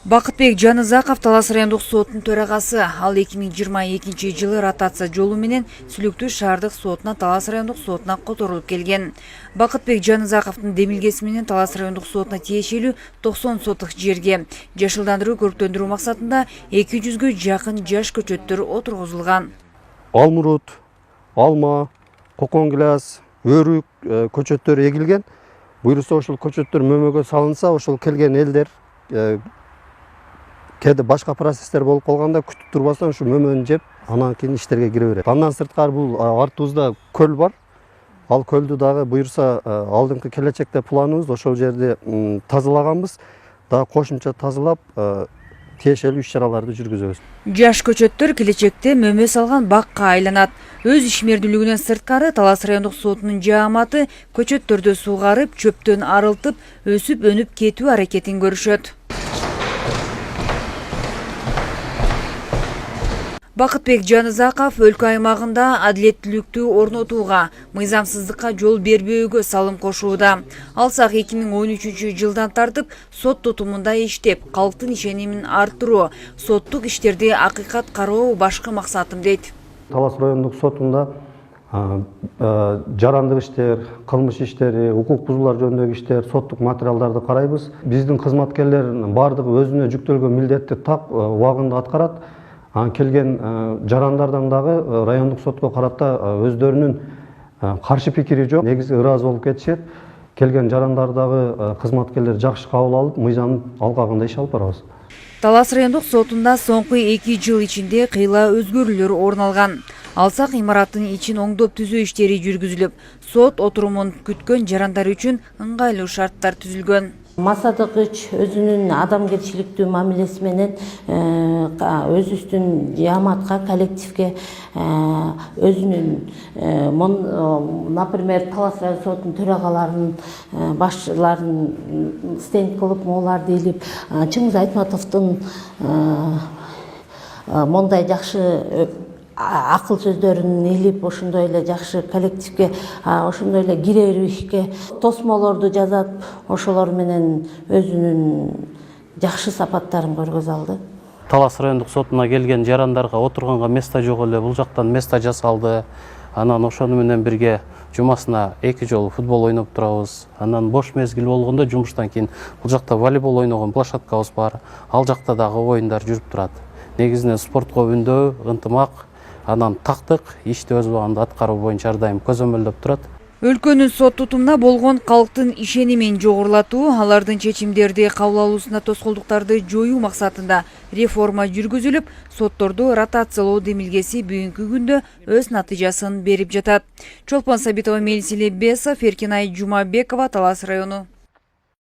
Бакытбек Жанызаков Талас райондук сотунун төрагасы. Ал 2022 жылы ротация жолу менен Сүлүктүү шаардык сотуна Талас райондук сотуна которулуп келген. Бакытбек Жанызаковдун демилгеси менен Талас райондук сотуна тиешелүү 90 сотук жерге жашылдандыруу көрктөндүрүү максатында 200гө жакын жаш көчөттөр отургузулган. Алмурут, алма, коконгиляс, өрүк көчөттөр эгилген. Буюрса ошол көчөттөр мөмөгө салынса, ошол келген элдер кээде башка процесстер болуп калганда күтүп турбастан ушу мөмөнү жеп, анан кийин иштерге кире берет. Андан сырткары бул артыбызда көл бар. Ал көлдү дагы буюрса алдыңкы келечекте планыбыз ошол жерди тазалаганбыз. Дагы кошумча тазалап, тиешелүү иш-чараларды жүргүзөбүз. Жаш көчөттөр келечекте мөмө салган бакка айланат. Өз ишмердүүлүгүнөн сырткары Талас райондук сотунун жааматы көчөттөрдү суугарып, чөптөн арылтып, өсүп өнүп кетүү аракетин көрүшөт. Бакытбек Жанызаков өлкө аймагында адилеттүүлүктү орнотууга, мыйзамсыздыкка жол бербөөгө салым кошууда. Алсак 2013 жылдан тартып сот тутумунда иштеп, калктын ишенимин арттыруу, соттук иштерди акыйкат кароо башкы максатым дейт. Талас райондук сотунда жарандык иштер, кылмыш иштери, укук бузуулар жөнүндөгү иштер, соттук материалдарды карайбыз. Биздин кызматкерлердин бардыгы өзүнө жүктөлгөн милдетти так убагында аткарат. Келген жарандардан дагы райондук сотко карата өздөрүнүн каршы пикири жок, негизи ыраазы болуп кетишет. Келген жарандар дагы кызматкерлер жакшы кабыл алып, мыйзам алкагында иш алып барабыз. Талас райондук сотунда соңку 2 жыл ичинде кыйла өзгөрүүлөр орун алган. Алсак имараттын ичин оңдоп түзөө иштери жүргүзүлүп, сот отурумун күткөн жарандар үчүн ыңгайлуу шарттар түзүлгөн. Масадыгыч өзүнүн адамгерчиликтүү мамилеси менен өзүбүздүн жааматка, коллективге өзүнүн например Талас район сотунун төрагаларын, башчыларын стенд кылып, моуларды илип, Чыңгыз Айтматовдун мондай жакшы акыл сөздөрүн илип, ошондой эле жакшы коллективге, ошондой эле кирелүү ишке тосмолорду жазат, ошолор менен өзүнүн жакшы сапаттарын көргөзө алды. Талас райондук сотуна келген жарандарга отурганга место жок эле, бул жактан место жасалды. Анан ошону менен бирге жумасына 2 жолу футбол ойноп турабыз. Анан бош мезгил болгондо жумуштан кийин бул жакта волейбол ойногон площадкабыз бар. Ал жакта дагы оюндар жүрүп турат. Негизинен спортко үндөө, ынтымак, анан тактык ишти өз убагында аткаруу боюнча ар дайым көзөмөлдөп турат. Өлкөнүн сот тутумуна болгон калктын ишенимин жогорулатуу, алардын чечимдерди кабыл алуусуна тоскоолдуктарды жоюу максатында реформа жүргүзүлүп, сотторду ротациялоо демилгеси бүгүнкү күндө өз натыйжасын берип жатат. Чолпон Сабитова, Мелис Илебесов, Эркинай Жумабекова, Талас району.